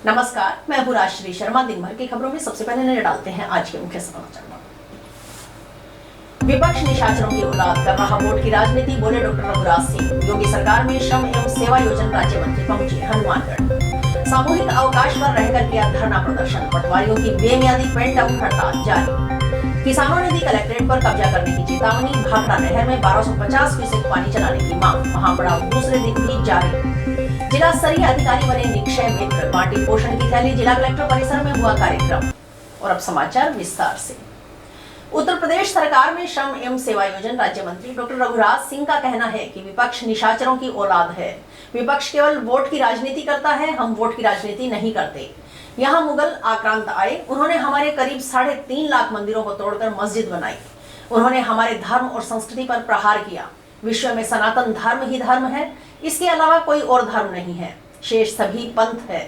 नमस्कार, मैं हूँ राजश्री शर्मा। दिन भर की खबरों में सबसे पहले नजर डालते हैं आज के मुख्य समाचार। विपक्ष निशाचरों की औलाद कर रहा वोट की राजनीति, बोले डॉक्टर रघुराज सिंह। योगी सरकार में श्रम एवं सेवा योजना राज्य मंत्री पहुंचे हनुमानगढ़। सामूहिक अवकाश पर रहकर किया धरना प्रदर्शन, पटवारियों की बेमियादी पेंट आउट हड़ताल जारी। किसानों ने दी कलेक्ट्रेट पर कब्जा करने की चेतावनी। भाखड़ा नहर में 1250 क्यूसेक पानी चलाने की मांग, महापड़ाव दूसरे दिन भी जारी। जिला स्तरीय अधिकारी बने निक्षय मित्र, बांटी पोषण की थैली। जिला कलेक्टर परिसर में हुआ कार्यक्रम। और अब समाचार विस्तार से। उत्तर प्रदेश सरकार में श्रम एवं सेवा योजना राज्य मंत्री डॉक्टर रघुराज सिंह का कहना है कि विपक्ष निशाचरों की औलाद है। विपक्ष केवल वोट की राजनीति करता है, हम वोट की राजनीति नहीं करते। यहाँ मुगल आक्रांत आए, उन्होंने हमारे करीब 3.5 लाख मंदिरों को तोड़कर मस्जिद बनाई। उन्होंने हमारे धर्म और संस्कृति पर प्रहार किया। विश्व में सनातन धर्म ही धर्म है, इसके अलावा कोई और धर्म नहीं है, शेष सभी पंथ है।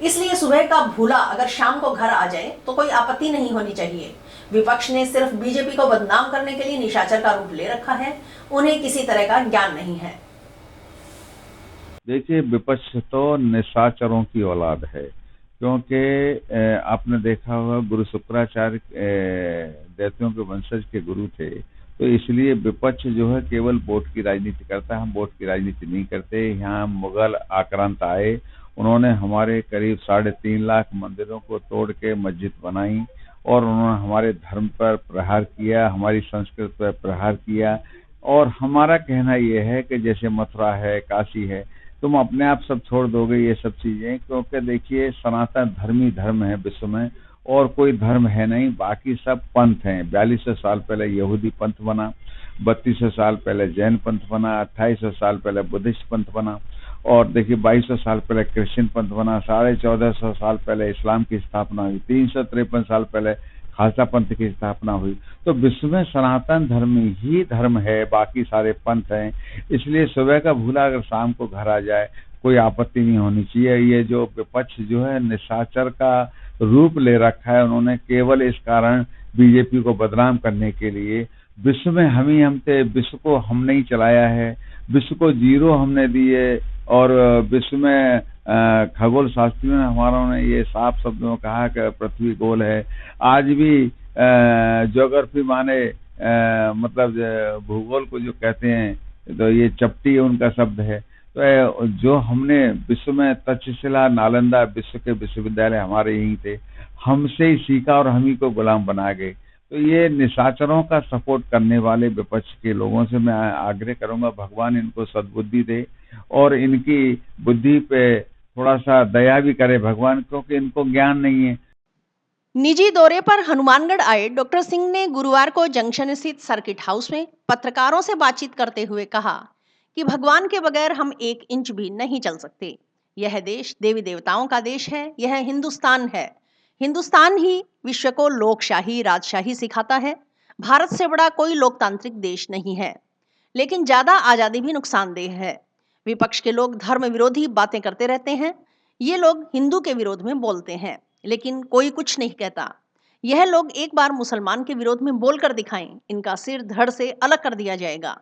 इसलिए सुबह का भूला अगर शाम को घर आ जाए तो कोई आपत्ति नहीं होनी चाहिए। विपक्ष ने सिर्फ बीजेपी को बदनाम करने के लिए निशाचर का रूप ले रखा है, उन्हें किसी तरह का ज्ञान नहीं है। देखिए, विपक्ष तो निशाचरों की औलाद है, क्योंकि आपने देखा होगा गुरु शुक्राचार्य दैत्यों के वंशज के गुरु थे, तो इसलिए विपक्ष जो है केवल वोट की राजनीति करता है। हम वोट की राजनीति नहीं करते। यहाँ मुगल आक्रांत आए, उन्होंने हमारे करीब 3.5 लाख मंदिरों को तोड़ के मस्जिद बनाई और उन्होंने हमारे धर्म पर प्रहार किया, हमारी संस्कृति पर प्रहार किया। और हमारा कहना यह है कि जैसे मथुरा है, काशी है, तुम अपने आप सब छोड़ दोगे ये सब चीजें, क्योंकि देखिए सनातन धर्म ही धर्म है विश्व में, और कोई धर्म है नहीं, बाकी सब पंथ हैं। 4200 साल पहले यहूदी पंथ बना, 3200 साल पहले जैन पंथ बना, 2800 साल पहले बुद्धिस्ट पंथ बना, और देखिए 2200 साल पहले क्रिश्चियन पंथ बना, 1450 साल पहले इस्लाम की स्थापना हुई, 353 साल पहले खालसा पंथ की स्थापना हुई। तो विश्व में सनातन धर्म ही धर्म है, बाकी सारे पंथ हैं। इसलिए सुबह का भूला अगर शाम को घर आ जाए कोई आपत्ति नहीं होनी चाहिए। ये जो विपक्ष जो है निशाचर का रूप ले रखा है, उन्होंने केवल इस कारण बीजेपी को बदनाम करने के लिए विश्व में हम थे, विश्व को हमने ही चलाया है, विश्व को 0 हमने दिए, और विश्व में खगोल शास्त्रियों ने हमारा ने ये साफ शब्दों में कहा कि पृथ्वी गोल है। आज भी ज्योग्राफी माने मतलब भूगोल को जो कहते हैं, तो ये चपटी उनका शब्द है। तो जो हमने विश्व में तक्षशिला, नालंदा, विश्व के विश्वविद्यालय हमारे यहीं थे, हमसे ही सीखा और हम ही को गुलाम बना गए। तो ये निशाचरों का सपोर्ट करने वाले विपक्ष के लोगों से मैं आग्रह करूंगा, भगवान इनको सद्बुद्धि दे और इनकी बुद्धि पे थोड़ा सा दया भी करे भगवान, क्योंकि इनको ज्ञान नहीं है। निजी दौरे पर हनुमानगढ़ आए डॉक्टर सिंह ने गुरुवार को जंक्शन स्थित सर्किट हाउस में पत्रकारों से बातचीत करते हुए कहा कि भगवान के बगैर हम 1 इंच भी नहीं चल सकते। यह देश देवी देवताओं का देश है, यह हिंदुस्तान है। हिंदुस्तान ही विश्व को लोकशाही, राजशाही सिखाता है। भारत से बड़ा कोई लोकतांत्रिक देश नहीं है, लेकिन ज्यादा आजादी भी नुकसानदेह है। विपक्ष के लोग धर्म विरोधी बातें करते रहते हैं। ये लोग हिंदू के विरोध में बोलते हैं, लेकिन कोई कुछ नहीं कहता। यह लोग एक बार मुसलमान के विरोध में बोलकर दिखाएं, इनका सिर धड़ से अलग कर दिया जाएगा।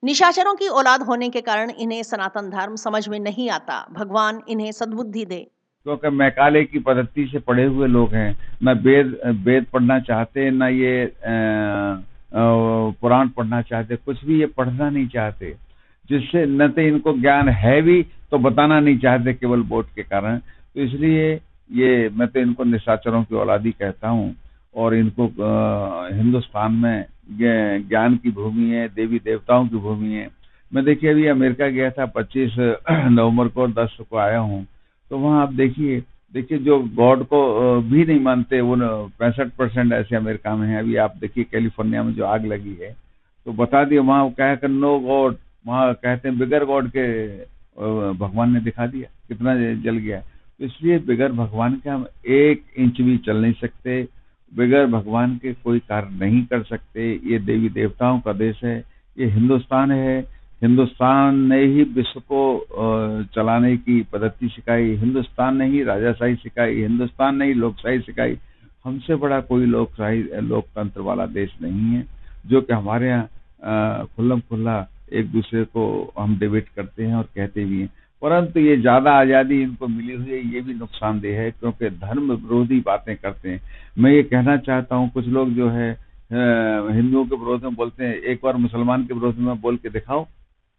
निशाचरों की औलाद होने के कारण इन्हें सनातन धर्म समझ में नहीं आता। भगवान इन्हें सद्बुद्धि दे। क्योंकि मैकाले की पद्धति से पढ़े हुए लोग हैं, न वेद पढ़ना चाहते, न ये पुराण पढ़ना चाहते, कुछ भी ये पढ़ना नहीं चाहते, जिससे न तो इनको ज्ञान है भी तो बताना नहीं चाहते केवल वोट के कारण। तो इसलिए ये मैं तो इनको निशाचरों की औलादी कहता हूँ। और इनको हिंदुस्तान में ज्ञान की भूमि है, देवी देवताओं की भूमि है। मैं देखिए अभी अमेरिका गया था, 25 नवंबर को, 10 को आया हूँ। तो वहाँ आप देखिए जो गॉड को भी नहीं मानते, वो 65% ऐसे अमेरिका में है। अभी आप देखिए कैलिफोर्निया में जो आग लगी है, तो बता दिए वहाँ कह कर नो गॉड, वहाँ कहते हैं बिगर गॉड के भगवान ने दिखा दिया कितना जल गया। तो इसलिए बिगर भगवान के हम 1 इंच भी चल नहीं सकते, बिगर भगवान के कोई कार्य नहीं कर सकते। ये देवी देवताओं का देश है, ये हिंदुस्तान है। हिंदुस्तान ने ही विश्व को चलाने की पद्धति सिखाई, हिंदुस्तान ने ही राजाशाही सिखाई, हिंदुस्तान ने ही लोकशाही सिखाई। हमसे बड़ा कोई लोकतंत्र वाला देश नहीं है, जो कि हमारे यहाँ खुल्लम खुल्ला एक दूसरे को हम डिबेट करते हैं और कहते भी हैं। परंतु ये ज्यादा आजादी इनको मिली हुई है, ये भी नुकसानदेह है, क्योंकि धर्म विरोधी बातें करते हैं। मैं ये कहना चाहता हूँ, कुछ लोग जो है हिंदुओं के विरोध में बोलते हैं, एक बार मुसलमान के विरोध में बोल के दिखाओ,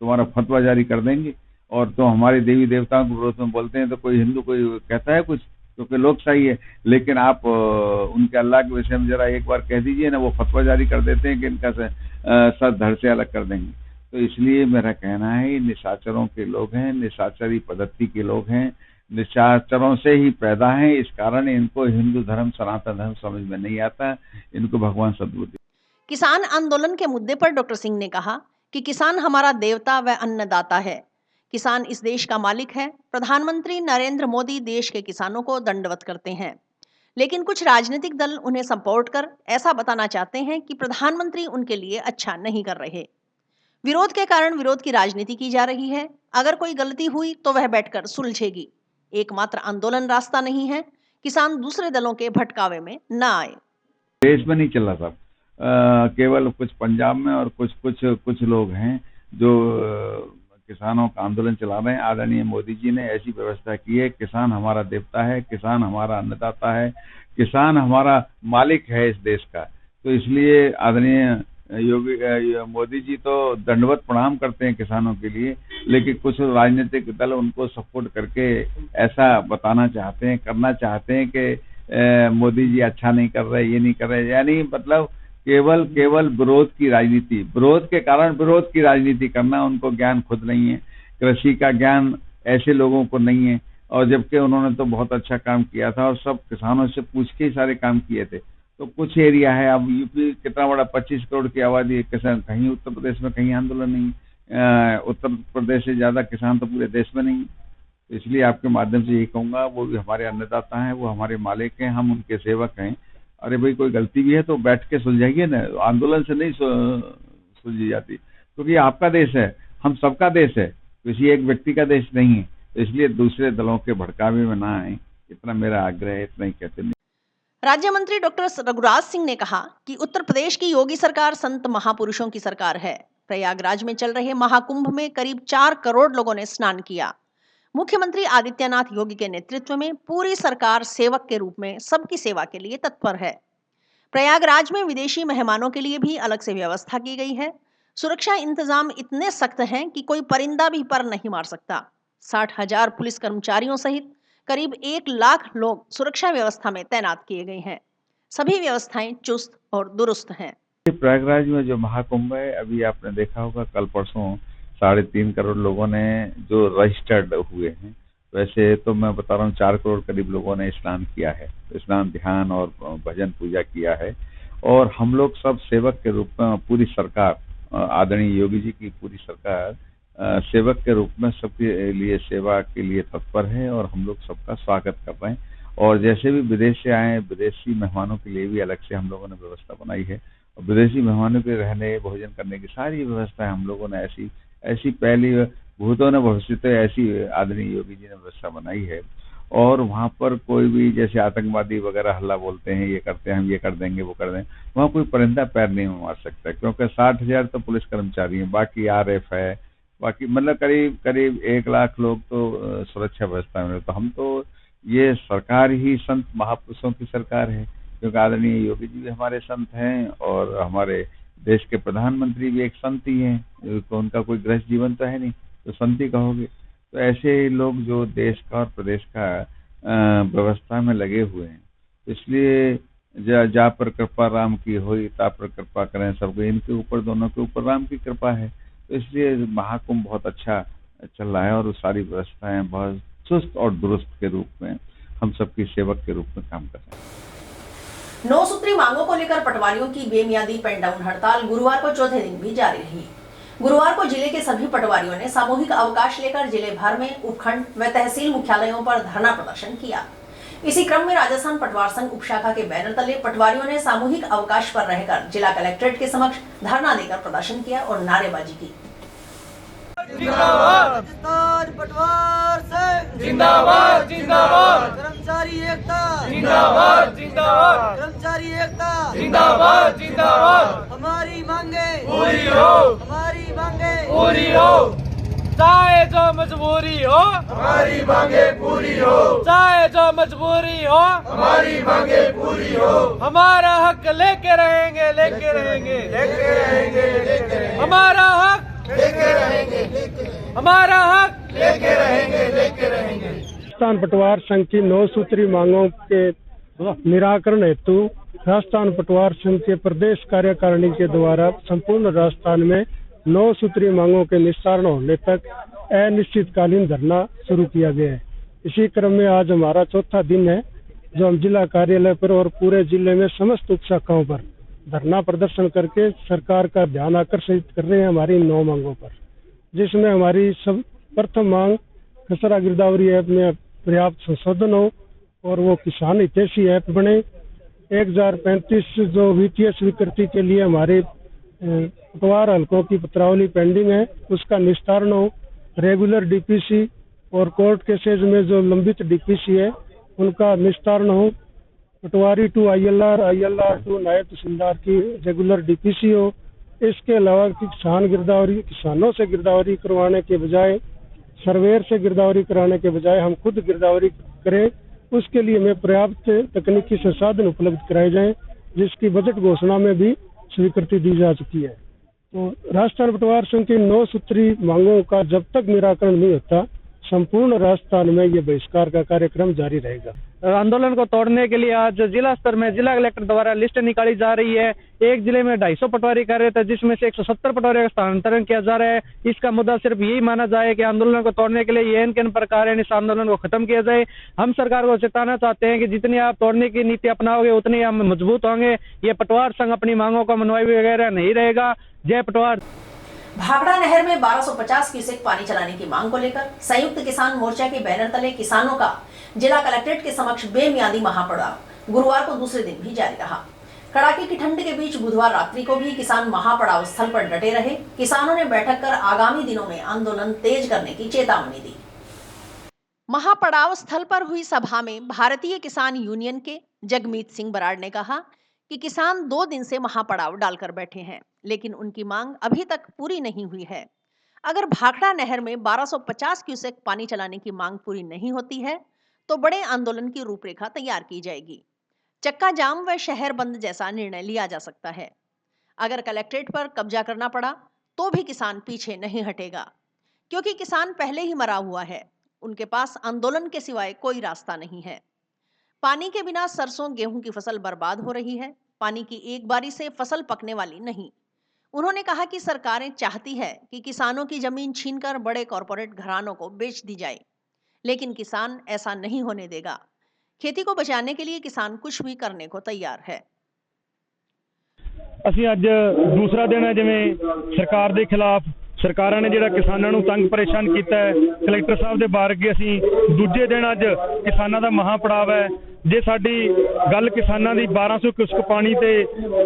तुम्हारा फतवा जारी कर देंगे। और तो हमारे देवी देवताओं के विरोध में बोलते हैं तो कोई हिंदू कोई कहता है कुछ, क्योंकि लोकशाही है। लेकिन आप उनके अल्लाह के विषय में जरा एक बार कह दीजिए ना, वो फतवा जारी कर देते हैं कि इनका सर धड़ से अलग कर देंगे। तो इसलिए मेरा कहना है, ये निशाचरों के लोग हैं, निशाचरी पद्धति के लोग हैं, निशाचरों से ही पैदा हैं। इस कारण इनको हिंदू धर्म, सनातन धर्म समझ में नहीं आता, इनको भगवान सद्बुद्धि। किसान आंदोलन के मुद्दे पर डॉक्टर सिंह ने कहा कि किसान हमारा देवता व अन्नदाता है, किसान इस देश का मालिक है। प्रधानमंत्री नरेंद्र मोदी देश के किसानों को दंडवत करते हैं, लेकिन कुछ राजनीतिक दल उन्हें सपोर्ट कर ऐसा बताना चाहते हैं कि प्रधानमंत्री उनके लिए अच्छा नहीं कर रहे। विरोध के कारण विरोध की राजनीति की जा रही है। अगर कोई गलती हुई तो वह बैठकर सुलझेगी। एकमात्र आंदोलन रास्ता नहीं है। किसान दूसरे दलों के भटकावे में न आए। देश में नहीं चल रहा था, केवल कुछ पंजाब में और कुछ लोग हैं जो किसानों का आंदोलन चला रहे हैं। आदरणीय मोदी जी ने ऐसी व्यवस्था की है, किसान हमारा देवता है, किसान हमारा अन्नदाता है, किसान हमारा मालिक है इस देश का। तो इसलिए आदरणीय मोदी जी तो दंडवत प्रणाम करते हैं किसानों के लिए, लेकिन कुछ राजनीतिक दल उनको सपोर्ट करके ऐसा बताना चाहते हैं, करना चाहते हैं कि मोदी जी अच्छा नहीं कर रहे, ये नहीं कर रहे, यानी मतलब केवल विरोध की राजनीति, विरोध के कारण विरोध की राजनीति करना। उनको ज्ञान खुद नहीं है, कृषि का ज्ञान ऐसे लोगों को नहीं है। और जबकि उन्होंने तो बहुत अच्छा काम किया था और सब किसानों से पूछ के ही सारे काम किए थे। तो कुछ एरिया है, अब यूपी कितना बड़ा 25 करोड़ की आबादी है, किसान कहीं उत्तर प्रदेश में कहीं आंदोलन नहीं। उत्तर प्रदेश से ज्यादा किसान तो पूरे देश में नहीं। तो इसलिए आपके माध्यम से यही कहूंगा, वो भी हमारे अन्नदाता हैं, वो हमारे मालिक हैं, हम उनके सेवक हैं। अरे भाई, कोई गलती भी है तो बैठ के सुलझाइए ना, आंदोलन से नहीं सुलझी जाती, क्योंकि आपका देश है, हम सबका देश है, किसी एक व्यक्ति का देश नहीं है। तो इसलिए दूसरे दलों के भड़कावे में ना आए, इतना मेरा आग्रह है, इतना ही कहते नहीं। राज्य मंत्री डॉक्टर रघुराज सिंह ने कहा कि उत्तर प्रदेश की योगी सरकार संत महापुरुषों की सरकार है। प्रयागराज में चल रहे महाकुंभ में करीब 4 करोड़ लोगों ने स्नान किया। मुख्यमंत्री आदित्यनाथ योगी के नेतृत्व में पूरी सरकार सेवक के रूप में सबकी सेवा के लिए तत्पर है। प्रयागराज में विदेशी मेहमानों के लिए भी अलग से व्यवस्था की गई है। सुरक्षा इंतजाम इतने सख्त हैं कि कोई परिंदा भी पर नहीं मार सकता। 60,000 पुलिस कर्मचारियों सहित करीब 1 लाख लोग सुरक्षा व्यवस्था में तैनात किए गए हैं। सभी व्यवस्थाएं चुस्त और दुरुस्त हैं। प्रयागराज में जो महाकुंभ है, अभी आपने देखा होगा, कल परसों 3.5 करोड़ लोगों ने जो रजिस्टर्ड हुए हैं। वैसे तो मैं बता रहा हूँ 4 करोड़ करीब लोगों ने स्नान किया है, स्नान, ध्यान और भजन पूजा किया है। और हम लोग सब सेवक के रूप में, पूरी सरकार, आदरणीय योगी जी की पूरी सरकार सेवक के रूप में सबके लिए सेवा के लिए तत्पर है और हम लोग सबका स्वागत कर रहे हैं। और जैसे भी विदेश से आए विदेशी मेहमानों के लिए भी अलग से हम लोगों ने व्यवस्था बनाई है। और विदेशी मेहमानों के रहने, भोजन करने की सारी व्यवस्था हम लोगों ने ऐसी पहली भूतों ने भविष्य तो ऐसी आदरणीय योगी जी ने व्यवस्था बनाई है। और वहाँ पर कोई भी जैसे आतंकवादी वगैरह हल्ला बोलते हैं, ये करते हैं, हम ये कर देंगे, वो कर देंगे, वहाँ कोई परिंदा पैर नहीं मार सकता, क्योंकि 60,000 तो पुलिस कर्मचारी हैं, बाकी RF है, बाकी मतलब करीब 1 लाख लोग तो सुरक्षा व्यवस्था में। तो हम तो ये सरकार ही संत महापुरुषों की सरकार है, क्योंकि आदरणीय योगी जी भी हमारे संत हैं और हमारे देश के प्रधानमंत्री भी एक संत ही हैं। तो उनका कोई गृहस्थ जीवन तो है नहीं, तो संत ही कहोगे। तो ऐसे लोग जो देश का और प्रदेश का व्यवस्था में लगे हुए हैं, इसलिए जा पर कृपा राम की होई, ता पर कृपा करें सबको, इनके ऊपर, दोनों के ऊपर राम की कृपा है। तो इसलिए महाकुंभ बहुत अच्छा चल रहा है और सारी व्यवस्थाएं बहुत चुस्त और दुरुस्त के रूप में हम सबकी सेवक के रूप में काम कर रहे हैं। 9 सूत्री मांगों को लेकर पटवारियों की बेमियादी पेन डाउन हड़ताल गुरुवार को चौथे दिन भी जारी रही। गुरुवार को जिले के सभी पटवारियों ने सामूहिक अवकाश लेकर जिले भर में उपखंड व तहसील मुख्यालयों पर धरना प्रदर्शन किया। इसी क्रम में राजस्थान पटवार संघ उपशाखा के बैनर तले पटवारियों ने सामूहिक अवकाश पर रहकर जिला कलेक्ट्रेट के समक्ष धरना देकर प्रदर्शन किया और नारेबाजी की। राजस्थान पटवार संघ जिंदाबाद जिंदाबाद, कर्मचारी एकता जिंदाबाद जिंदाबाद, कर्मचारी एकता जिंदाबाद जिंदाबाद, हमारी मांगे पूरी हो, हमारी मांगे पूरी हो। चाहे जो मजबूरी हो हमारी मांगे पूरी हो, चाहे जो मजबूरी हो हमारी मांगे पूरी हो, हमारा हक लेके रहेंगे लेके रहेंगे लेके रहेंगे लेके रहेंगे, हमारा हक लेके रहेंगे हमारा हक लेके रहेंगे लेके रहेंगे। राजस्थान पटवार संघ की 9 सूत्री मांगों के निराकरण हेतु राजस्थान पटवार संघ के प्रदेश कार्यकारिणी के द्वारा संपूर्ण राजस्थान में 9 सूत्री मांगों के निस्तारण होने तक अनिश्चितकालीन धरना शुरू किया गया है। इसी क्रम में आज हमारा चौथा दिन है, जो हम जिला कार्यालय पर और पूरे जिले में समस्त उप शाखाओं पर धरना प्रदर्शन करके सरकार का ध्यान आकर्षित कर रहे हैं हमारी 9 मांगों पर, जिसमें हमारी सब प्रथम मांग खसरा गिरदावरी ऐप में पर्याप्त संशोधन हो और वो किसान हितैषी ऐप बने। 1035 जो वित्तीय स्वीकृति के लिए हमारे पटवार हल्कों की पत्रावली पेंडिंग है, उसका निस्तारण हो। रेगुलर डीपीसी और कोर्ट केसेज में जो लंबित डीपीसी है उनका निस्तारण हो। पटवारी टू आईएलआर, आईएलआर टू नायब तहसीलदार की रेगुलर डीपीसी हो। इसके अलावा किसानों से गिरदावरी करवाने के बजाय, सर्वेयर से गिरदावरी कराने के बजाय हम खुद गिरदावरी करें, उसके लिए हमें पर्याप्त तकनीकी संसाधन उपलब्ध कराए जाएं, जिसकी बजट घोषणा में भी स्वीकृति दी जा चुकी है। तो राजस्थान पटवार संघ की 9 सूत्री मांगों का जब तक निराकरण नहीं होता, संपूर्ण राजस्थान में ये बहिष्कार का कार्यक्रम जारी रहेगा। आंदोलन को तोड़ने के लिए आज जिला स्तर में जिला कलेक्टर द्वारा लिस्ट निकाली जा रही है। एक जिले में 250 पटवारी कार्यरत है, जिसमें से 170 पटवारी का स्थानांतरण किया जा रहा है। इसका मुद्दा सिर्फ यही माना जाए कि आंदोलन को तोड़ने के लिए ये किन प्रकार है इस आंदोलन को खत्म किया जाए। हम सरकार को चेताना चाहते हैं कि जितनी आप तोड़ने की नीति अपनाओगे उतनी हम मजबूत होंगे। ये पटवार संघ अपनी मांगों का मनवाई वगैरह नहीं रहेगा। जय पटवार। भाखड़ा नहर में 1250 क्यूसेक पानी चलाने की मांग को लेकर संयुक्त किसान मोर्चा के बैनर तले किसानों का जिला कलेक्ट्रेट के समक्ष बेमियादी महापड़ाव गुरुवार को दूसरे दिन भी जारी रहा। कड़ाके की ठंड के बीच बुधवार रात्रि को भी किसान महापड़ाव स्थल पर डटे रहे। किसानों ने बैठक कर आगामी दिनों में आंदोलन तेज करने की चेतावनी दी। महापड़ाव स्थल पर हुई सभा में भारतीय किसान यूनियन के जगमीत सिंह बराड़ ने कहा कि किसान 2 दिन से महापड़ाव डालकर बैठे हैं, लेकिन उनकी मांग अभी तक पूरी नहीं हुई है। अगर भाखड़ा नहर में 1250 क्यूसेक पानी चलाने की मांग पूरी नहीं होती है तो बड़े आंदोलन की रूपरेखा तैयार की जाएगी। चक्का जाम व शहर बंद जैसा निर्णय लिया जा सकता है। अगर कलेक्ट्रेट पर कब्जा करना पड़ा तो भी किसान पीछे नहीं हटेगा, क्योंकि किसान पहले ही मरा हुआ है। उनके पास आंदोलन के सिवाय कोई रास्ता नहीं है। पानी के बिना सरसों गेहूं की फसल बर्बाद हो रही है। पानी की एक बारी से फसल पकने वाली नहीं। उन्होंने कहा कि सरकारें चाहती है कि किसानों की जमीन छीनकर बड़े कॉरपोरेट घरानों को बेच दी जाए, लेकिन किसान ऐसा नहीं होने देगा। खेती को बचाने के लिए किसान कुछ भी करने को तैयार है। ਅਸੀਂ ਅੱਜ ਦੂਸਰਾ ਦਿਨ ਹੈ ਜਿਵੇਂ ਸਰਕਾਰ ਦੇ ਖਿਲਾਫ ਸਰਕਾਰਾਂ ਨੇ ਜਿਹੜਾ ਕਿਸਾਨਾਂ ਨੂੰ ਤੰਗ ਪਰੇਸ਼ਾਨ ਕੀਤਾ ਹੈ, ਕਲੈਕਟਰ ਸਾਹਿਬ ਦੇ ਬਾਰਗੇ ਅਸੀਂ ਦੂਜੇ ਦਿਨ ਅੱਜ ਕਿਸਾਨਾਂ ਦਾ ਮਹਾਪੜਾਵ ਹੈ। ਜੇ ਸਾਡੀ ਗੱਲ ਕਿਸਾਨਾਂ ਦੀ 1200 ਕਿਊਸਕ ਪਾਣੀ ਤੇ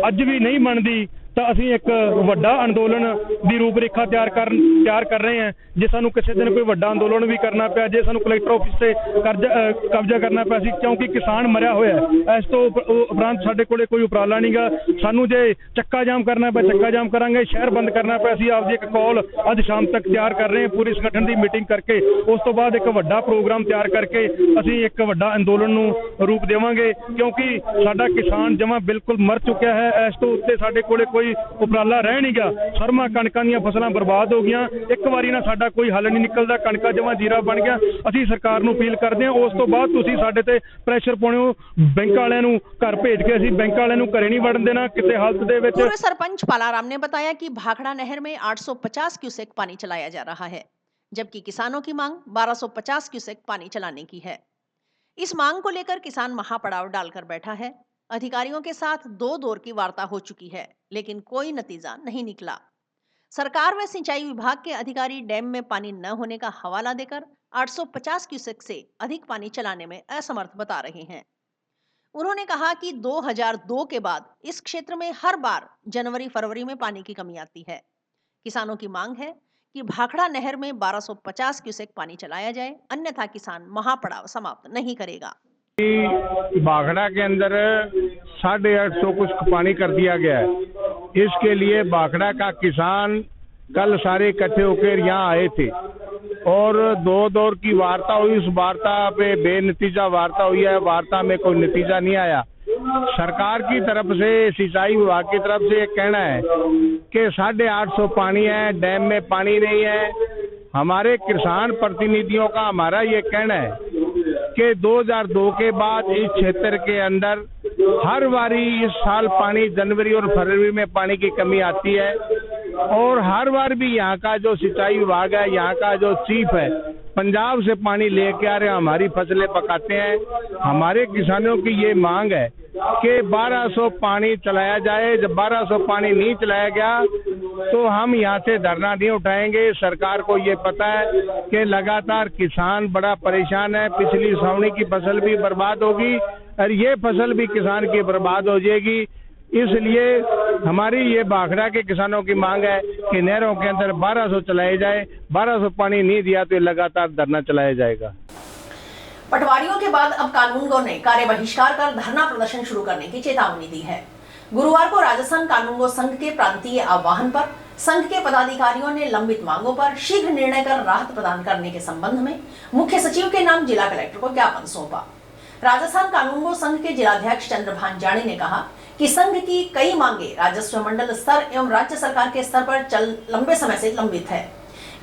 ਅੱਜ ਵੀ ਨਹੀਂ ਬਣਦੀ ਤਾਂ ਅਸੀਂ ਇੱਕ ਵੱਡਾ ਅੰਦੋਲਨ ਦੀ ਰੂਪਰੇਖਾ ਤਿਆਰ ਕਰ ਰਹੇ ਹਾਂ। ਜੇ ਸਾਨੂੰ ਕਿਸੇ ਦਿਨ ਕੋਈ ਵੱਡਾ ਅੰਦੋਲਨ ਵੀ ਕਰਨਾ ਪਿਆ, ਜੇ ਸਾਨੂੰ ਕਲੈਕਟਰ ਆਫਿਸ ਤੇ ਕਬਜ਼ਾ ਕਰਨਾ ਪਿਆ ਸੀ, ਕਿਉਂਕਿ ਕਿਸਾਨ ਮਰਿਆ ਹੋਇਆ ਹੈ। ਇਸ ਤੋਂ ਉਪਰੰਤ ਸਾਡੇ ਕੋਲੇ ਕੋਈ ਉਪਰਾਲਾ ਨਹੀਂਗਾ। ਸਾਨੂੰ ਜੇ ਚੱਕਾ ਜਾਮ ਕਰਨਾ ਪਿਆ ਚੱਕਾ ਜਾਮ ਕਰਾਂਗੇ, ਸ਼ਹਿਰ ਬੰਦ ਕਰਨਾ ਪਿਆ ਅਸੀਂ ਆਪਦੀ ਇੱਕ ਕਾਲ ਅੱਜ ਸ਼ਾਮ ਤੱਕ ਤਿਆਰ ਕਰ ਰਹੇ ਹਾਂ। ਪੂਰੀ ਸੰਗਠਨ ਦੀ ਮੀਟਿੰਗ ਕਰਕੇ ਉਸ ਤੋਂ ਬਾਅਦ ਇੱਕ ਵੱਡਾ ਪ੍ਰੋਗਰਾਮ ਤਿਆਰ ਕਰਕੇ ਅਸੀਂ ਇੱਕ ਵੱਡਾ ਅੰਦੋਲਨ ਨੂੰ ਰੂਪ ਦੇਵਾਂਗੇ, ਕਿਉਂਕਿ ਸਾਡਾ ਕਿਸਾਨ ਜਮਾਂ ਬਿਲਕੁਲ ਮਰ ਚੁੱਕਿਆ ਹੈ। ਇਸ ਤੋਂ ਉੱਤੇ ਸਾਡੇ ਕੋਲੇ ਕੋਈ ਉਪਰਾਲਾ ਰਹਿ ਨਹੀਂ ਗਿਆ। ਸਰਮਾ ਕਣਕਾਂ ਦੀਆਂ ਫਸਲਾਂ ਬਰਬਾਦ ਹੋ ਗਈਆਂ। ਇੱਕ ਵਾਰੀ ਨਾਲ ਸਾਡਾ ਕੋਈ ਹੱਲ ਨਹੀਂ ਨਿਕਲਦਾ, ਕਣਕਾਂ ਜਮਾਂ ਜ਼ੀਰਾ ਬਣ ਗਿਆ। ਅਸੀਂ ਸਰਕਾਰ ਨੂੰ ਅਪੀਲ ਕਰਦੇ ਹਾਂ ਉਸ ਤੋਂ ਬਾਅਦ ਤੁਸੀਂ ਸਾਡੇ ਤੇ ਪ੍ਰੈਸ਼ਰ ਪਾਉਣੋ। ਬੈਂਕ ਵਾਲਿਆਂ ਨੂੰ ਘਰ ਭੇਜ ਕੇ ਅਸੀਂ ਬੈਂਕ ਵਾਲਿਆਂ ਨੂੰ ਘਰੇ ਨਹੀਂ ਵੜਨ ਦੇਣਾ ਕਿਸੇ ਹਾਲਤ ਦੇ ਵਿੱਚ। पूर्व सरपंच पालाराम ने बताया कि भाखड़ा नहर में 850 क्यूसेक पानी चलाया जा रहा है, जबकि किसानों की मांग 1250 क्यूसेक पानी चलाने की है। इस मांग को लेकर किसान महापड़ाव डालकर बैठा है। अधिकारियों के साथ 2 दौर की वार्ता हो चुकी है, लेकिन कोई नतीजा नहीं निकला। सरकार व सिंचाई विभाग के अधिकारी डैम में पानी न होने का हवाला देकर 850 क्यूसेक से अधिक पानी चलाने में असमर्थ बता रहे हैं। उन्होंने कहा कि 2002 के बाद इस क्षेत्र में हर बार जनवरी फरवरी में पानी की कमी आती है। किसानों की मांग है कि भाखड़ा नहर में 1250 क्यूसेक पानी चलाया जाए, अन्यथा किसान महापड़ाव समाप्त नहीं करेगा। भाखड़ा के अंदर 850 कुछ पानी कर दिया गया है। इसके लिए भाखड़ा का किसान कल सारे इकट्ठे होकर यहाँ आए थे। और 2 दौर की वार्ता हुई। उस वार्ता पे बेनतीजा वार्ता हुई है। वार्ता में कोई नतीजा नहीं आया। सरकार की तरफ से, सिंचाई विभाग की तरफ से ये कहना है कि 850 पानी है, डैम में पानी नहीं है। हमारे किसान प्रतिनिधियों का हमारा ये कहना है कि 2002 के बाद इस क्षेत्र के अंदर हर बारी इस साल पानी जनवरी और फरवरी में पानी की कमी आती है और हर बार भी यहाँ का जो सिंचाई विभाग है, यहाँ का जो चीफ है, पंजाब से पानी लेके आ रहे हैं, हमारी फसलें पकाते हैं। हमारे किसानों की ये मांग है कि 1200 पानी चलाया जाए। जब 1200 पानी नहीं चलाया गया तो हम यहाँ से धरना नहीं उठाएंगे। सरकार को ये पता है कि लगातार किसान बड़ा परेशान है। पिछली सावनी की फसल भी बर्बाद होगी और ये फसल भी किसान की बर्बाद हो जाएगी। इसलिए हमारी ये भाखड़ा के किसानों की मांग है कि नहरों के अंदर 1200 चलाए जाए। 1200 पानी नहीं दिया तो लगातार धरना चलाया जाएगा। पटवारियों के बाद अब कानूनगो ने कार्य बहिष्कार कर धरना प्रदर्शन शुरू करने की चेतावनी दी है। गुरुवार को राजस्थान कानूनगो संघ के प्रांतीय आह्वान पर संघ के पदाधिकारियों ने लंबित मांगों पर शीघ्र निर्णय कर राहत प्रदान करने के संबंध में मुख्य सचिव के नाम जिला कलेक्टर को ज्ञापन सौंपा। राजस्थान कानूनगो संघ के जिलाध्यक्ष चंद्रभान जानी ने कहा कि संघ की कई मांगे राजस्व मंडल स्तर एवं राज्य सरकार के स्तर पर लंबे समय से लंबित है।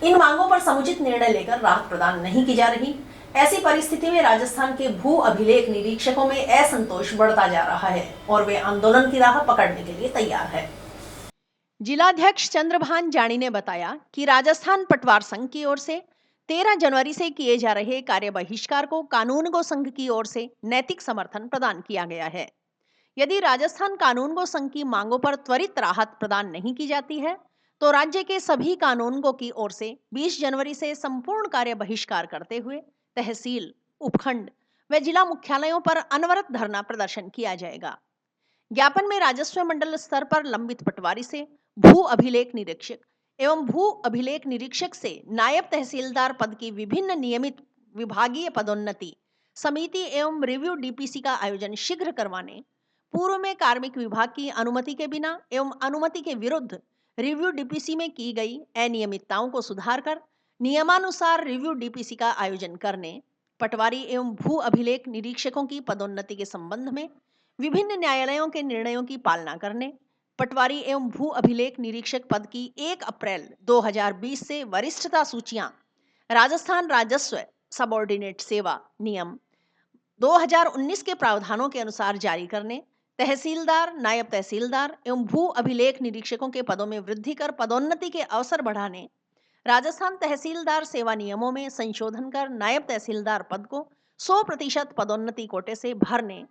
इन मांगों पर समुचित निर्णय लेकर राहत प्रदान नहीं की जा रही। ऐसी परिस्थिति में राजस्थान के भू अभिलेख निरीक्षकों में असंतोष बढ़ता जा रहा है और वे आंदोलन की राह पकड़ने के लिए तैयार है। जिलाध्यक्ष चंद्रभान जानी ने बताया कि राजस्थान पटवार संघ की ओर से 13 जनवरी से किए जा रहे कार्य बहिष्कार को कानूनगो संघ की ओर से नैतिक समर्थन प्रदान किया गया है। यदि राजस्थान कानूनगो संघ की मांगों पर त्वरित राहत प्रदान नहीं की जाती है तो राज्य के सभी कानूनगो की ओर से 20 जनवरी से संपूर्ण कार्य बहिष्कार करते हुए तहसील, उपखंड व जिला मुख्यालयों पर अनवरत धरना प्रदर्शन किया जाएगा। ज्ञापन में राजस्व मंडल स्तर पर लंबित पटवारी से भू अभिलेख निरीक्षक एवं भू अभिलेख निरीक्षक से नायब तहसीलदार पद की विभिन्न नियमित विभागीय पदोन्नति समिति एवं रिव्यू डीपीसी का आयोजन शीघ्र करवाने, पूर्व में कार्मिक विभाग की अनुमति के बिना एवं अनुमति के विरुद्ध रिव्यू डीपीसी में की गई अनियमितताओं को सुधार कर नियमानुसार रिव्यू डीपीसी का आयोजन करने, पटवारी एवं भू अभिलेख निरीक्षकों की पदोन्नति के संबंध में विभिन्न न्यायालयों के निर्णयों की पालना करने, पटवारी एवं भू अभिलेख निरीक्षक पद की 1 अप्रैल 2020 से वरिष्ठता सूचियां राजस्थान राजस्व सबऑर्डिनेट सेवा नियम 2019 के प्रावधानों के अनुसार जारी करने, तहसीलदार, नायब तहसीलदार एवं भू अभिलेख निरीक्षकों के पदों में वृद्धि कर पदोन्नति के अवसर बढ़ाने, राजस्थान तहसीलदार सेवा नियमों में संशोधन कर नायब तहसीलदार पद को 100% पदोन्नति कोटे से भरने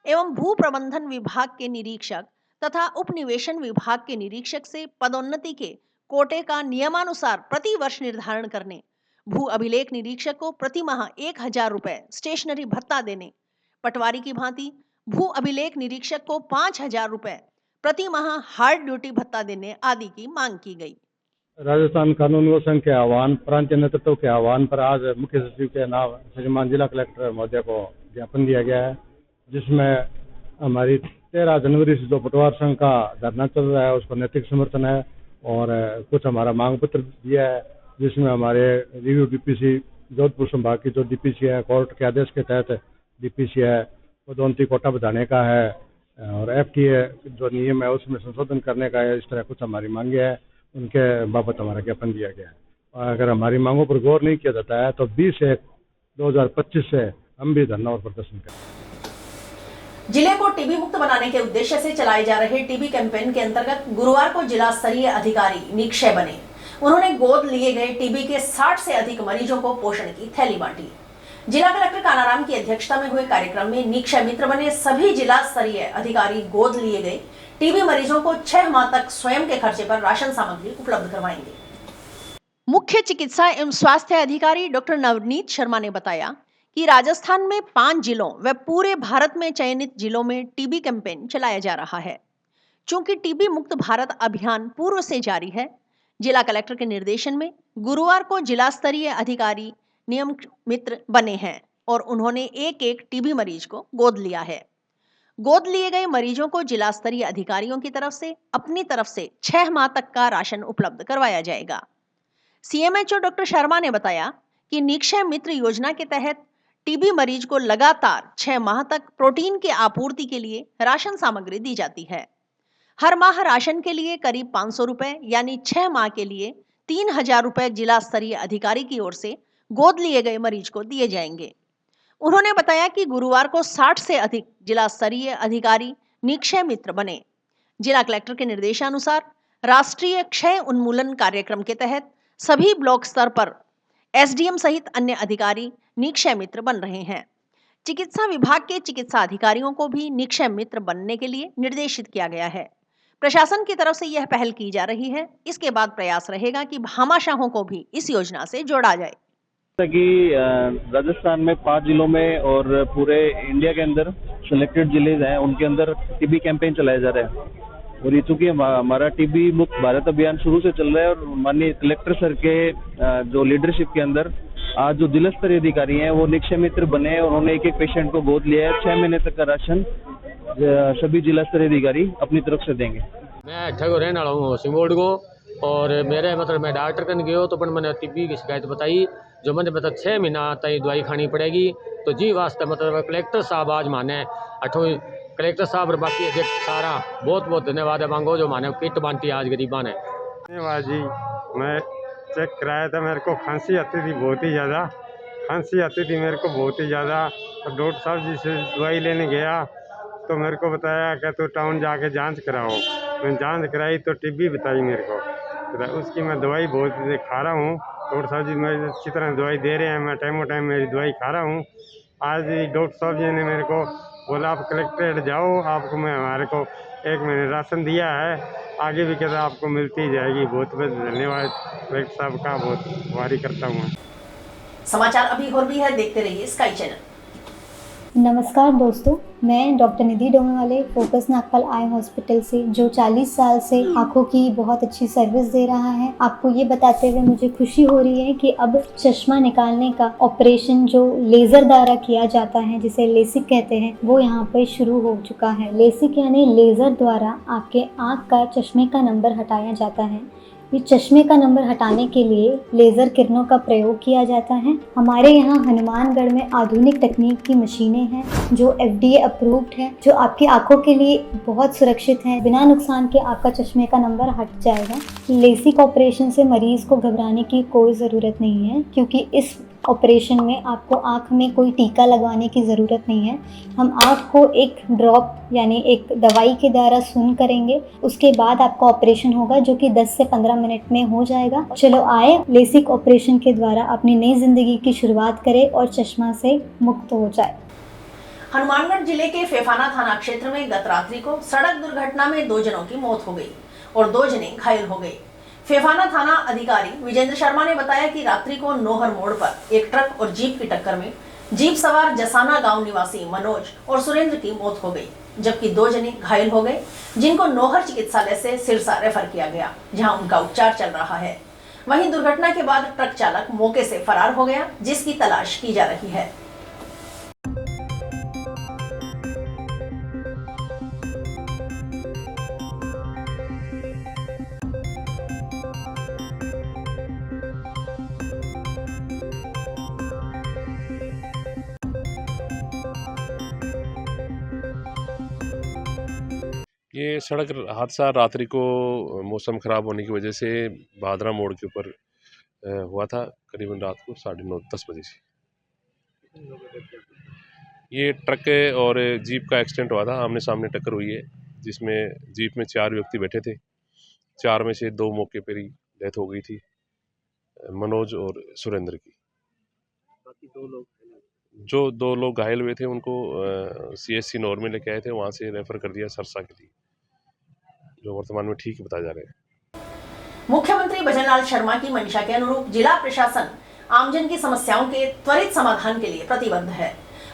एवं भू प्रबंधन विभाग के निरीक्षक तथा उपनिवेशन विभाग के निरीक्षक से पदोन्नति के कोटे का नियमानुसार प्रति वर्ष निर्धारण करने, भू अभिलेख निरीक्षक को प्रति माह 1000 रुपए स्टेशनरी भत्ता देने, पटवारी की भांति भू अभिलेख निरीक्षक को 5000 रुपए प्रति माह हार्ड ड्यूटी भत्ता देने आदि की मांग की गई। राजस्थान कानूनगो संघ के आह्वान, प्रांतीय नेतृत्व के आह्वान पर आज मुख्य सचिव के नाम श्रीमान जिला कलेक्टर महोदय को ज्ञापन दिया गया है, जिसमें हमारी 13 जनवरी से जो पटवार संघ का धरना चल रहा है उसको नैतिक समर्थन है और कुछ हमारा मांग पत्र दिया है, जिसमें हमारे रिव्यू डीपीसी जोधपुर संभाग की जो डीपीसी है, कोर्ट के आदेश के तहत डीपीसी है, पदोन्नति कोटा बढ़ाने का है और एफटीए जो नियम है उसमें संशोधन करने का है। इस तरह कुछ हमारी मांगे है, उनके बाबत हमारा ज्ञापन दिया गया है। और अगर हमारी मांगों पर गौर नहीं किया जाता है तो 20/1/2025 से हम भी धरना और प्रदर्शन करेंगे। जिले को टीबी मुक्त बनाने के उद्देश्य से चलाए जा रहे टीबी कैंपेन के अंतर्गत गुरुवार को जिला स्तरीय अधिकारी निक्षय बने। उन्होंने गोद लिए गए टीबी के 60 से अधिक मरीजों को पोषण की थैली बांटी। जिला कलेक्टर कानाराम की अध्यक्षता में हुए कार्यक्रम में निक्षय मित्र बने सभी जिला स्तरीय अधिकारी गोद लिए गए टीबी मरीजों को 6 माह तक स्वयं के खर्चे पर राशन सामग्री उपलब्ध करवाएंगे। मुख्य चिकित्सा एवं स्वास्थ्य अधिकारी डॉक्टर नवनीत शर्मा ने बताया कि राजस्थान में 5 जिलों व पूरे भारत में चयनित जिलों में टीबी कैंपेन चलाया जा रहा है। चूंकि टीबी मुक्त भारत अभियान पूर्व से जारी है, जिला कलेक्टर के निर्देशन में गुरुवार को जिला स्तरीय अधिकारी नियम मित्र बने हैं और उन्होंने एक टीबी मरीज को गोद लिया है। गोद लिए गए मरीजों को जिला स्तरीय अधिकारियों की तरफ से अपनी तरफ से 6 माह तक का राशन उपलब्ध करवाया जाएगा। सीएमएचओ डॉक्टर शर्मा ने बताया कि निक्षय मित्र योजना के तहत टीबी मरीज को लगातार 6 माह तक प्रोटीन की आपूर्ति के लिए राशन सामग्री दी जाती है। हर माह राशन के लिए करीब 500 रुपए यानी 6 माह के लिए 3000 रुपए जिला स्तरीय अधिकारी की ओर से गोद लिए गए मरीज को दिए जाएंगे। उन्होंने बताया कि गुरुवार को 60 से अधिक जिला स्तरीय अधिकारी निक्षय मित्र बने। जिला कलेक्टर के निर्देशानुसार राष्ट्रीय क्षय उन्मूलन कार्यक्रम के तहत सभी ब्लॉक स्तर पर एसडीएम सहित अन्य अधिकारी निक्षय मित्र बन रहे हैं। चिकित्सा विभाग के चिकित्सा अधिकारियों को भी निक्षय मित्र बनने के लिए निर्देशित किया गया है। प्रशासन की तरफ से यह पहल की जा रही है। इसके बाद प्रयास रहेगा कि भामाशाहों को भी इस योजना से जोड़ा जाए। कि राजस्थान में 5 जिलों में और पूरे इंडिया के अंदर सिलेक्टेड जिले हैं, उनके अंदर टीबी कैंपेन चलाया जा रहा है। और ये चूंकि हमारा टीबी मुक्त भारत अभियान शुरू से चल रहा है और माननीय कलेक्टर सर के जो लीडरशिप के अंदर आज जो जिला स्तरीय अधिकारी हैं वो निक्षय मित्र बने और उन्होंने एक एक पेशेंट को गोद लिया है। 6 महीने तक का राशन सभी जिला स्तरीय अधिकारी अपनी तरफ से देंगे। मैं ठगो रहने वाला हूँ सिंगोड को, और मेरे मैं डॉक्टर कन गयो तो मैंने टीबी की शिकायत बताई, जो मैंने 6 महीना तक दवाई खानी पड़ेगी। तो जी वास्ते कलेक्टर साहब आज माने अठों कलेक्टर साहब और बाकी अध्यक्ष सारा बहुत बहुत धन्यवाद है मांगो, जो माने किट बांटी आज गरीबा ने। धन्यवाद जी। मैं चेक कराया था, मेरे को खांसी आती थी, बहुत ही ज़्यादा खांसी आती थी मेरे को, बहुत ही ज़्यादा। तो डॉक्टर साहब जी से दवाई लेने गया तो मेरे को बताया कि तो टाउन जाके जांच कराओ। मैं जांच कराई तो टीबी बताई मेरे को, तो उसकी मैं दवाई बहुत खा रहा हूँ। डॉक्टर साहब जी मेरी अच्छी तरह दवाई दे रहे हैं, मैं टाइमों टाइम मेरी दवाई खा रहा हूँ। आज डॉक्टर साहब जी ने मेरे को बोला आप कलेक्ट्रेट जाओ, आपको मैं हमारे को 1 महीने राशन दिया है, आगे भी कहता आपको मिलती जाएगी। बहुत बहुत धन्यवाद कलेक्टर साहब का, बहुत वारी करता हूँ। समाचार अभी और भी है, देखते रहिए स्काई चैनल। नमस्कार दोस्तों, मैं डॉक्टर निधि डोमेवाले फोकस नागपाल आई हॉस्पिटल से, जो 40 साल से आंखों की बहुत अच्छी सर्विस दे रहा है। आपको ये बताते हुए मुझे खुशी हो रही है कि अब चश्मा निकालने का ऑपरेशन जो लेज़र द्वारा किया जाता है, जिसे लेसिक कहते हैं, वो यहाँ पर शुरू हो चुका है। लेसिक यानी लेज़र द्वारा आपके आँख का चश्मे का नंबर हटाया जाता है। ये चश्मे का नंबर हटाने के लिए लेज़र किरणों का प्रयोग किया जाता है। हमारे यहाँ हनुमानगढ़ में आधुनिक तकनीक की मशीनें हैं जो FDA अप्रूव्ड है, जो आपकी आंखों के लिए बहुत सुरक्षित है। बिना नुकसान के आपका चश्मे का नंबर हट जाएगा। लेसिक ऑपरेशन से मरीज़ को घबराने की कोई ज़रूरत नहीं है, क्योंकि इस ऑपरेशन में आपको आँख में कोई टीका लगवाने की ज़रूरत नहीं है। हम आँख को एक ड्रॉप यानी एक दवाई के द्वारा सून करेंगे, उसके बाद आपका ऑपरेशन होगा, जो कि 10 से 15 मिनट में हो जाएगा। चलो आए लेसिक ऑपरेशन के द्वारा अपनी नई ज़िंदगी की शुरुआत करें और चश्मा से मुक्त हो जाए। हनुमानगढ़ जिले के फेफाना थाना क्षेत्र में गत रात्रि को सड़क दुर्घटना में 2 जनों की मौत हो गई और 2 जने घायल हो गए। फेफाना थाना अधिकारी विजेंद्र शर्मा ने बताया कि रात्रि को नोहर मोड़ पर एक ट्रक और जीप की टक्कर में जीप सवार जसाना गांव निवासी मनोज और सुरेंद्र की मौत हो गई, जबकि 2 जने घायल हो गए, जिनको नोहर चिकित्सालय से सिरसा रेफर किया गया, जहां उनका उपचार चल रहा है। वहीं दुर्घटना के बाद ट्रक चालक मौके से फरार हो गया, जिसकी तलाश की जा रही है। ये सड़क हादसा रात्रि को मौसम ख़राब होने की वजह से भादरा मोड़ के ऊपर हुआ था, करीबन रात को 9:30-10 बजे से। ये ट्रक और जीप का एक्सीडेंट हुआ था, आमने सामने टक्कर हुई है, जिसमें जीप में 4 व्यक्ति बैठे थे। 4 में से 2 मौके पर ही डेथ हो गई थी, मनोज और सुरेंद्र की। बाकी 2 लोग जो 2 लोग घायल हुए थे उनको CHC नौर में लेके आए थे, वहाँ से रेफर कर दिया सरसा के लिए, जो वर्तमान में ठीक बताया जा रहे हैं। मुख्यमंत्री भजनलाल शर्मा की मंशा के अनुरूप जिला प्रशासन आमजन की समस्याओं के त्वरित समाधान के लिए प्रतिबद्ध है।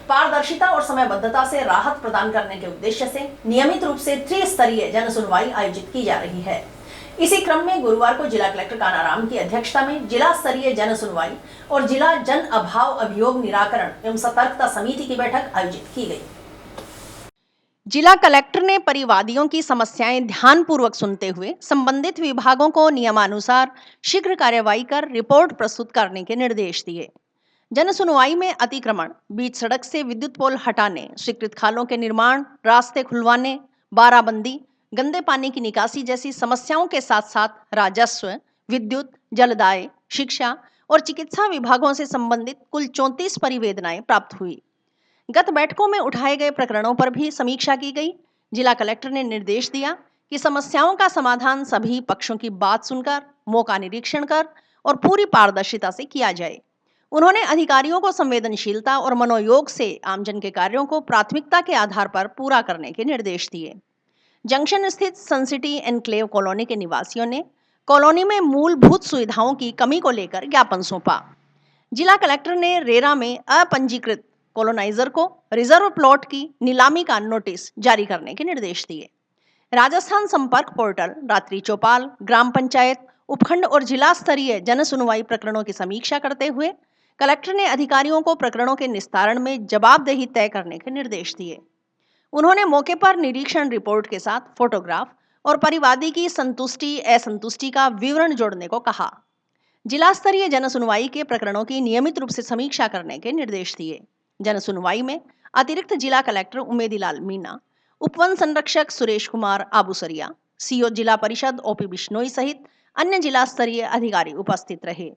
पारदर्शिता और समयबद्धता से राहत प्रदान करने के उद्देश्य से नियमित रूप से त्रिस्तरीय जन सुनवाई आयोजित की जा रही है। इसी क्रम में गुरुवार को जिला कलेक्टर कानाराम की अध्यक्षता में जिला स्तरीय जन सुनवाई और जिला जन अभाव अभियोग निराकरण एवं सतर्कता समिति की बैठक आयोजित की गई। जिला कलेक्टर ने परिवादियों की समस्याएं ध्यानपूर्वक सुनते हुए संबंधित विभागों को नियमानुसार शीघ्र कार्यवाही कर रिपोर्ट प्रस्तुत करने के निर्देश दिए। जन सुनवाई में अतिक्रमण, बीच सड़क से विद्युत पोल हटाने, स्वीकृत खालों के निर्माण, रास्ते खुलवाने, बाराबंदी, गंदे पानी की निकासी जैसी समस्याओं के साथ साथ राजस्व, विद्युत, जलदाय, शिक्षा और चिकित्सा विभागों से संबंधित कुल 34 परिवेदनाएं प्राप्त हुई। गत बैठकों में उठाए गए प्रकरणों पर भी समीक्षा की गई। जिला कलेक्टर ने निर्देश दिया कि समस्याओं का समाधान सभी पक्षों की बात सुनकर, मौका निरीक्षण कर और पूरी पारदर्शिता से किया जाए। उन्होंने अधिकारियों को संवेदनशीलता और मनोयोग से आमजन के कार्यों को प्राथमिकता के आधार पर पूरा करने के निर्देश दिए। जंक्शन स्थित सनसिटी एनक्लेव कॉलोनी के निवासियों ने कॉलोनी में मूलभूत सुविधाओं की कमी को लेकर ज्ञापन सौंपा। जिला कलेक्टर ने रेरा में अपंजीकृत कॉलोनाइजर को रिजर्व प्लॉट की नीलामी का नोटिस जारी करने के निर्देश दिए। राजस्थान संपर्क पोर्टल, रात्रि चौपाल, ग्राम पंचायत, उपखंड और जिला स्तरीय जन सुनवाई प्रकरणों की समीक्षा करते हुए कलेक्टर ने अधिकारियों को प्रकरणों के निस्तारण में जवाबदेही तय करने के निर्देश दिए। उन्होंने मौके पर निरीक्षण रिपोर्ट के साथ फोटोग्राफ और परिवादी की संतुष्टि असंतुष्टि का विवरण जोड़ने को कहा। जिला स्तरीय जन सुनवाई के प्रकरणों की नियमित रूप से समीक्षा करने के निर्देश दिए। जन सुनवाई में अतिरिक्त जिला कलेक्टर उमेदीलाल मीणा, उपवन संरक्षक सुरेश कुमार आबूसरिया, सीओ जिला परिषद ओपी बिश्नोई सहित अन्य जिला स्तरीय अधिकारी उपस्थित रहे।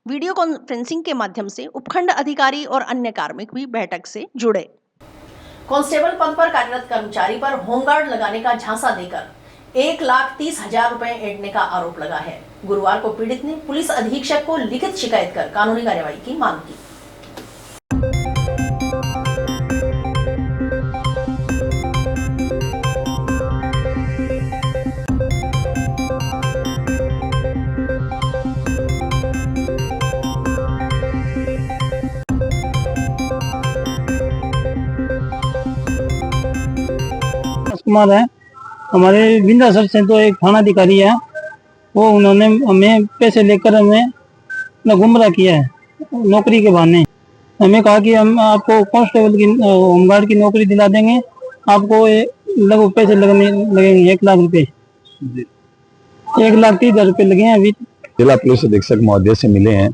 वीडियो कॉन्फ्रेंसिंग के माध्यम से उपखंड अधिकारी और अन्य कार्मिक भी बैठक से जुड़े। कांस्टेबल पद पर कार्यरत कर्मचारी पर होमगार्ड लगाने का झांसा देकर 1,30,000 रुपए ऐंठने का आरोप लगा है। गुरुवार को पीड़ित ने पुलिस अधीक्षक को लिखित शिकायत कर कानूनी कार्रवाई की मांग की। कुमार है, हमारे विंध्याचल से तो एक थाना अधिकारी है, वो उन्होंने हमें पैसे लेकर हमें गुमराह किया है नौकरी के बहाने। हमें कहा कि हम आपको कांस्टेबल की होमगार्ड की नौकरी दिला देंगे, आपको लगभग पैसे लगेंगे 1 लाख रुपए। 1,30,000 रुपए लगे हैं। अभी जिला पुलिस अधीक्षक महोदय से मिले हैं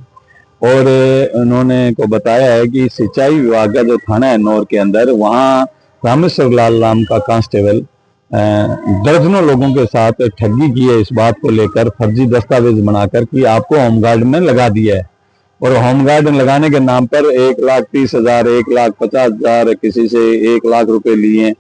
और उन्होंने को बताया है कि सिंचाई विभाग का जो थाना है नौर के अंदर, वहाँ रामेश्वर लाल नाम का कांस्टेबल दर्जनों लोगों के साथ ठगी की है। इस बात को लेकर फर्जी दस्तावेज बनाकर कि आपको होमगार्ड में लगा दिया है और होमगार्ड लगाने के नाम पर 1,30,000, 1,50,000, किसी से 1 लाख रुपए लिए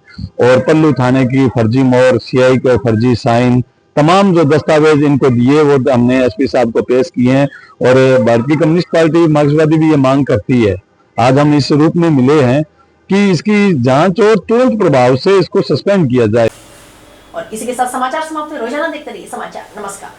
और पल्लू थाने की फर्जी मोहर, सीआई को फर्जी साइन, तमाम जो दस्तावेज इनको दिए वो हमने एसपी साहब को पेश किए हैं। और भारतीय कम्युनिस्ट पार्टी मार्क्सवादी भी ये मांग करती है। आज हम इस रूप में मिले हैं कि इसकी जांच और तुरंत प्रभाव से इसको सस्पेंड किया जाए। और इसी के साथ समाचार समाप्त। रोजाना देखते रहिए समाचार। नमस्कार।